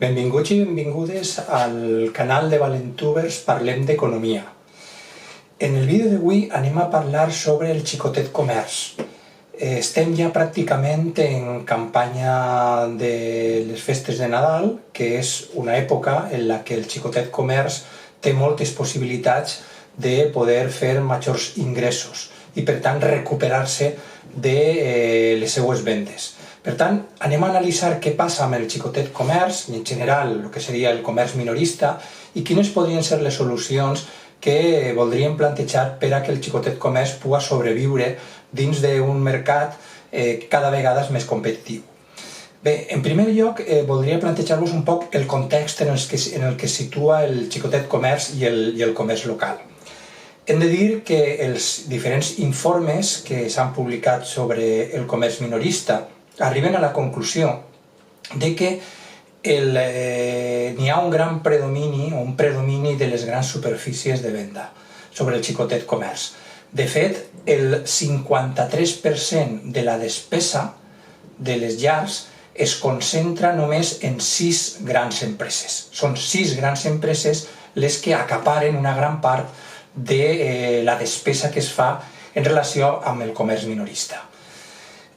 Benvinguts i benvingudes al canal de Valentubers Parlem d'Economia. En el vídeo d'avui anem a parlar sobre el xicotet comerç. Estem ja pràcticament en campanya de les festes de Nadal, que és una època en la que el xicotet comerç té moltes possibilitats de poder fer majors ingressos i per tant recuperar-se de les seues vendes. Per tant, anem a analitzar què passa amb el xicotet comerç i en general el que seria el comerç minorista i quines podrien ser les solucions que voldríem plantejar per a que el xicotet comerç pugui sobreviure dins d'un mercat cada vegada més competitiu. Bé, en primer lloc, voldria plantejar-vos un poc el context en el que es situa el xicotet comerç i el comerç local. Hem de dir que els diferents informes que s'han publicat sobre el comerç minorista arriben a la conclusió de que n'hi ha un gran predomini o un predomini de les grans superfícies de venda sobre el xicotet comerç. De fet, el 53% de la despesa de les llars es concentra només en 6 grans empreses. Són 6 grans empreses les que acaparen una gran part de la despesa que es fa en relació amb el comerç minorista.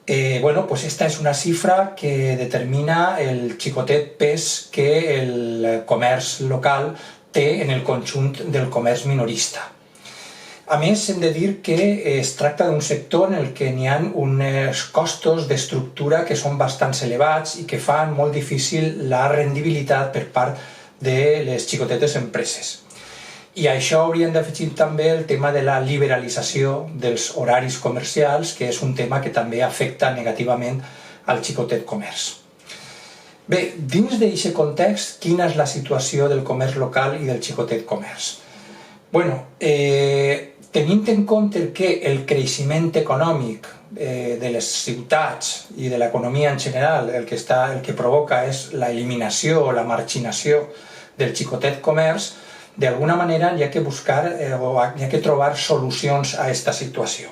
Esta és una xifra que determina el xicotet pes que el comerç local té en el conjunt del comerç minorista. A més, hem de dir que es tracta d'un sector en el que n'hi ha uns costos d'estructura que són bastant elevats i que fan molt difícil la rendibilitat per part de les xicotetes empreses. I a això hauríem d'afegir també el tema de la liberalització dels horaris comercials, que és un tema que també afecta negativament al xicotet comerç. Bé, dins d'aquest context, quina és la situació del comerç local i del xicotet comerç? Tenint en compte que el creixement econòmic de les ciutats i de l'economia en general el que provoca és l'eliminació o la marginació del xicotet comerç, d'alguna manera hi ha que buscar o hi ha que trobar solucions a aquesta situació.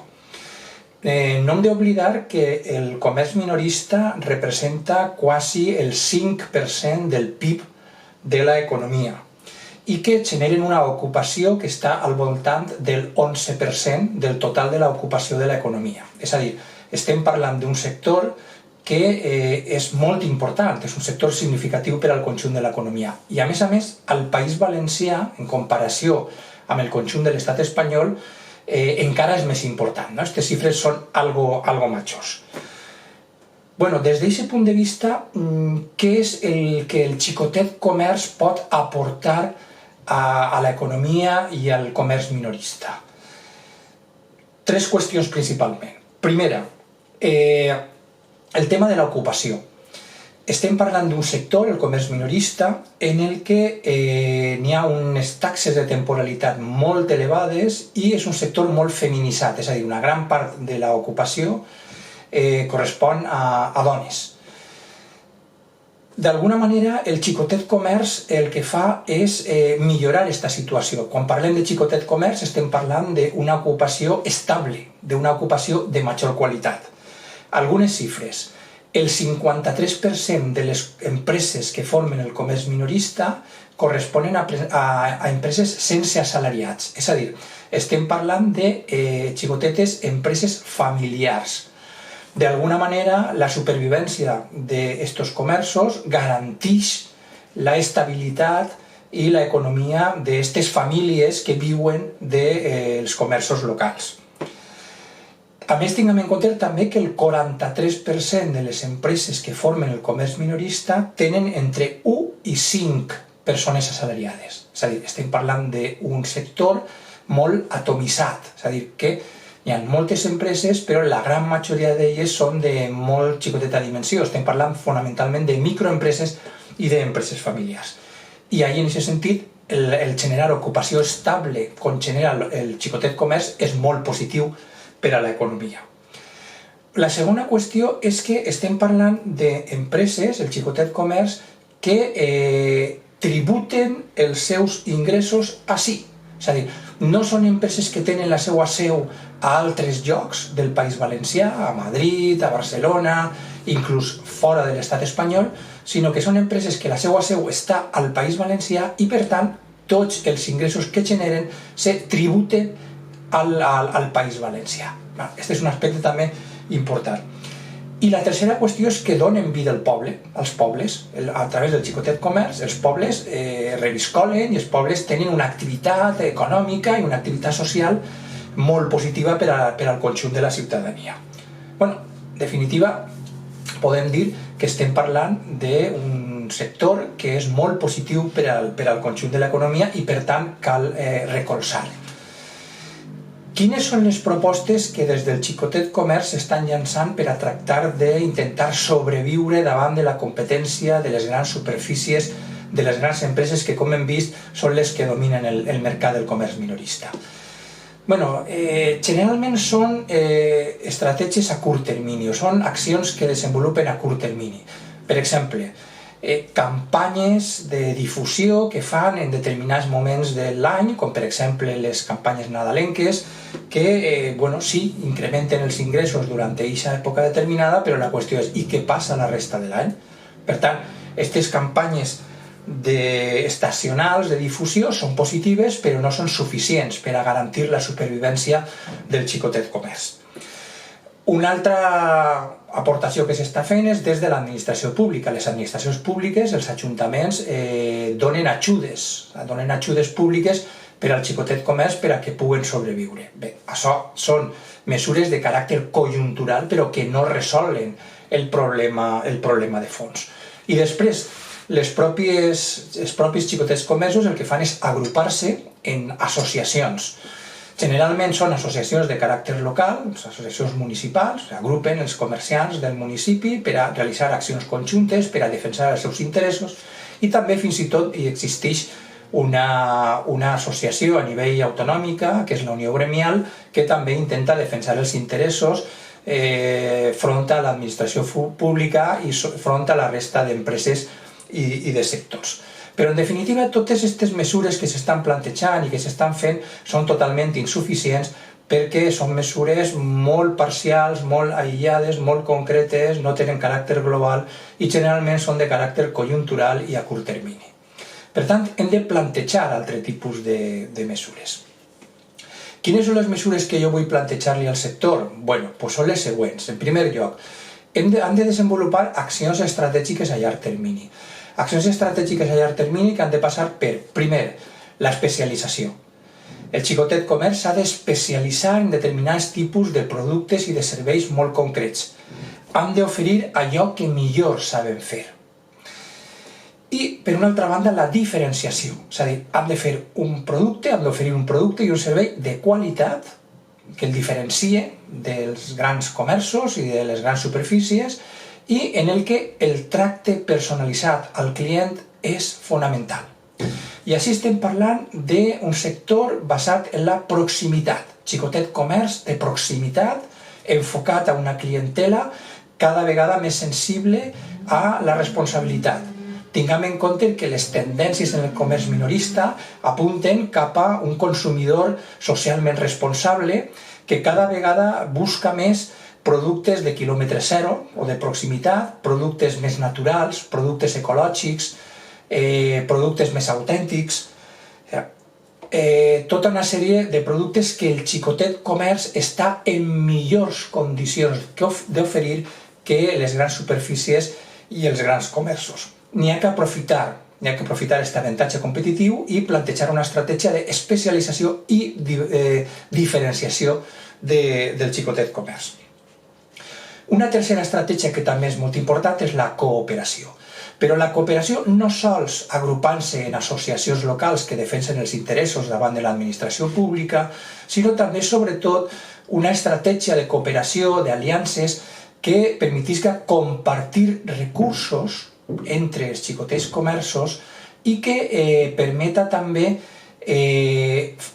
No hem d'oblidar que el comerç minorista representa quasi el 5% del PIB de l'economia i que generen una ocupació que està al voltant del 11% del total de l'ocupació de l'economia. És a dir, estem parlant d'un sector que és molt important, és un sector significatiu per al conjunt de l'economia. I a més, al País Valencià, en comparació amb el conjunt de l'estat espanyol, encara és més important. Aquestes xifres són algo majors. Des d'aquest punt de vista, què és el que el xicotet comerç pot aportar a l'economia i al comerç minorista? 3 qüestions principalment. Primera, el tema de l'ocupació. Estem parlant d'un sector, el comerç minorista, en el que n'hi ha unes taxes de temporalitat molt elevades i és un sector molt feminitzat, és a dir, una gran part de l'ocupació correspon a dones. D'alguna manera, el xicotet comerç el que fa és millorar aquesta situació. Quan parlem de xicotet comerç estem parlant d'una ocupació estable, d'una ocupació de major qualitat. Algunes xifres. El 53% de les empreses que formen el comerç minorista corresponen a empreses sense assalariats. És a dir, estem parlant de xicotetes empreses familiars. D'alguna manera, la supervivència d'aquests comerços garanteix l'estabilitat i l'economia d'aquestes famílies que viuen dels comerços locals. A més, tinguem en compte també que el 43% de les empreses que formen el comerç minorista tenen entre 1 i 5 persones assalariades. És a dir, estem parlant d'un sector molt atomitzat. És a dir, que hi ha moltes empreses, però la gran majoria d'elles són de molt xicoteta dimensió. Estem parlant fonamentalment de microempreses i d'empreses familiars. I en aquest sentit, el generar ocupació estable com genera el xicotet comerç és molt positiu per a l'economia. La segona qüestió és que estem parlant d'empreses, el xicotet comerç, que tributen els seus ingressos ací. És a dir, no són empreses que tenen la seva seu a altres llocs del País Valencià, a Madrid, a Barcelona, inclús fora de l'estat espanyol, sinó que són empreses que la seva seu està al País Valencià i, per tant, tots els ingressos que generen se tributen al País Valencià. Aquest és un aspecte també important. I la tercera qüestió és que donen vida al poble, als pobles, a través del xicotet comerç. Els pobles reviscolen i els pobles tenen una activitat econòmica i una activitat social molt positiva per al conjunt de la ciutadania. En definitiva, podem dir que estem parlant d'un sector que és molt positiu per al conjunt de l'economia i, per tant, cal recolzar. Quines són les propostes que des del xicotet comerç s'estan llançant per a tractar d'intentar sobreviure davant de la competència de les grans superfícies, de les grans empreses que, com hem vist, són les que dominen el mercat del comerç minorista? Generalment són estratègies a curt termini o són accions que desenvolupen a curt termini. Per exemple, campanyes de difusió que fan en determinats moments de l'any, com per exemple les campanyes nadalenques, que sí, incrementen els ingressos durant aquesta època determinada, però la qüestió és i què passa la resta de l'any? Per tant, aquestes campanyes estacionals de difusió són positives, però no són suficients per a garantir la supervivència del xicotet comerç. Una altra aportació que s'està fent és des de l'administració pública. Les administracions públiques, els ajuntaments, donen ajudes públiques per al xicotet comerç per a que puguen sobreviure. Bé, això són mesures de caràcter conjuntural però que no resolen el problema de fons. I després, els propis xicotets comerços el que fan és agrupar-se en associacions. Generalment són associacions de caràcter local, associacions municipals, agrupen els comerciants del municipi per a realitzar accions conjuntes, per a defensar els seus interessos, i també fins i tot hi existeix una associació a nivell autonòmica, que és la Unió Gremial, que també intenta defensar els interessos front a l'administració pública i front a la resta d'empreses i de sectors. Però, en definitiva, totes aquestes mesures que s'estan plantejant i que s'estan fent són totalment insuficients perquè són mesures molt parcials, molt aïllades, molt concretes, no tenen caràcter global i generalment són de caràcter conjuntural i a curt termini. Per tant, hem de plantejar altre tipus de mesures. Quines són les mesures que jo vull plantejar-li al sector? Són les següents. En primer lloc, han de desenvolupar accions estratègiques a llarg termini. Accions estratègiques a llarg termini que han de passar per, primer, l'especialització. El xicotet comerç s'ha d'especialitzar en determinats tipus de productes i de serveis molt concrets. Han d'oferir allò que millor saben fer. I, per una altra banda, la diferenciació. És a dir, han d'oferir un producte i un servei de qualitat que el diferencie dels grans comerços i de les grans superfícies i en el que el tracte personalitzat al client és fonamental. I així estem parlant d'un sector basat en la proximitat, xicotet comerç de proximitat, enfocat a una clientela cada vegada més sensible a la responsabilitat. Tinguem en compte que les tendències en el comerç minorista apunten cap a un consumidor socialment responsable que cada vegada busca més productes de quilòmetre zero o de proximitat, productes més naturals, productes ecològics, productes més autèntics, tota una sèrie de productes que el xicotet comerç està en millors condicions d'oferir que les grans superfícies i els grans comerços. N'hi ha que aprofitar aquest avantatge competitiu i plantejar una estratègia d'especialització i diferenciació del xicotet comerç. Una tercera estratègia que també és molt important és la cooperació. Però la cooperació no sols agrupant-se en associacions locals que defensen els interessos davant de l'administració pública, sinó també, sobretot, una estratègia de cooperació, d'aliances, que permetisca compartir recursos entre els xicotets comerços i que permeta també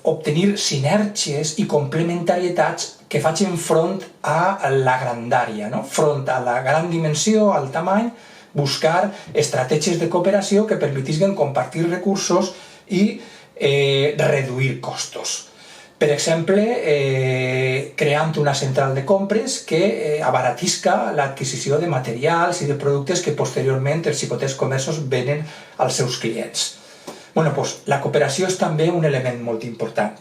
obtenir sinergies i complementarietats que facin front a la grandària, front a la gran dimensió, al tamany, buscar estratègies de cooperació que permetisquen compartir recursos i reduir costos. Per exemple, creant una central de compres que abaratisca l'adquisició de materials i de productes que posteriorment els xicotets comerços venen als seus clients. La cooperació és també un element molt important.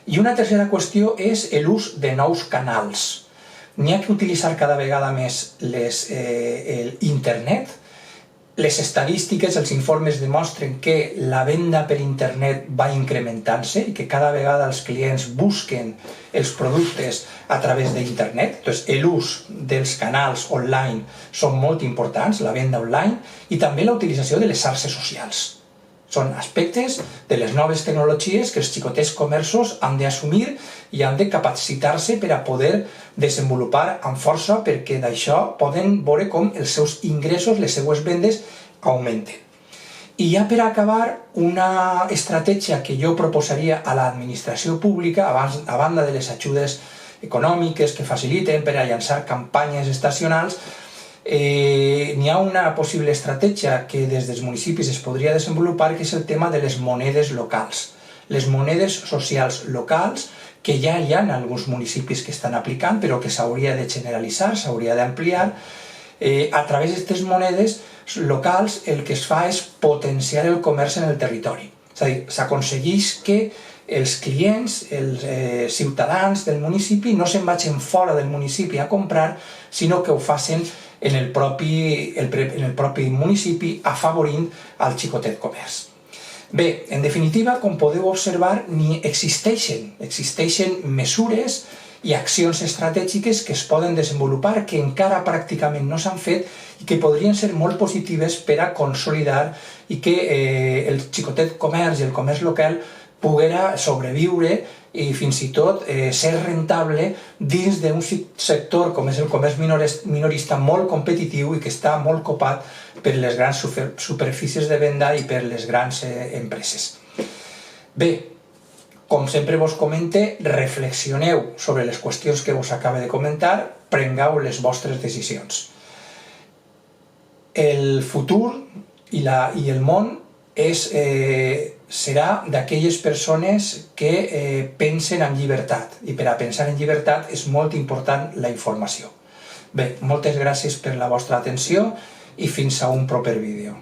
I una tercera qüestió és l'ús de nous canals. N'hi ha que utilitzar cada vegada més l'internet. Les estadístiques, els informes demostren que la venda per internet va incrementant-se i que cada vegada els clients busquen els productes a través d'internet. L'ús dels canals online són molt importants, la venda online, i també la utilització de les xarxes socials. Són aspectes de les noves tecnologies que els xicotets comerços han d'assumir i han de capacitar-se per a poder desenvolupar amb força, perquè d'això poden veure com els seus ingressos, les seues vendes, augmenten. I ja per acabar, una estratègia que jo proposaria a l'administració pública, a banda de les ajudes econòmiques que faciliten per a llançar campanyes estacionals, n'hi ha una possible estratègia que des dels municipis es podria desenvolupar, que és el tema de les monedes locals. Les monedes socials locals, que ja hi ha alguns municipis que estan aplicant, però que s'hauria de generalitzar, s'hauria d'ampliar. A través d'aquestes monedes locals el que es fa és potenciar el comerç en el territori. És a dir, s'aconsegueix que els clients, els ciutadans del municipi no se'n vagin fora del municipi a comprar, sinó que ho facin en el propi municipi, afavorint el xicotet comerç. Bé, en definitiva, com podeu observar, existeixen mesures i accions estratègiques que es poden desenvolupar, que encara pràcticament no s'han fet i que podrien ser molt positives per a consolidar i que el xicotet comerç i el comerç local poguera sobreviure i fins i tot ser rentable dins d'un sector com és el comerç minorista molt competitiu i que està molt copat per les grans superfícies de venda i per les grans empreses. Bé, com sempre vos comente, reflexioneu sobre les qüestions que vos acabo de comentar, prengueu les vostres decisions. El futur i el món serà d'aquelles persones que pensen en llibertat, i per a pensar en llibertat és molt important la informació. Bé, moltes gràcies per la vostra atenció i fins a un proper vídeo.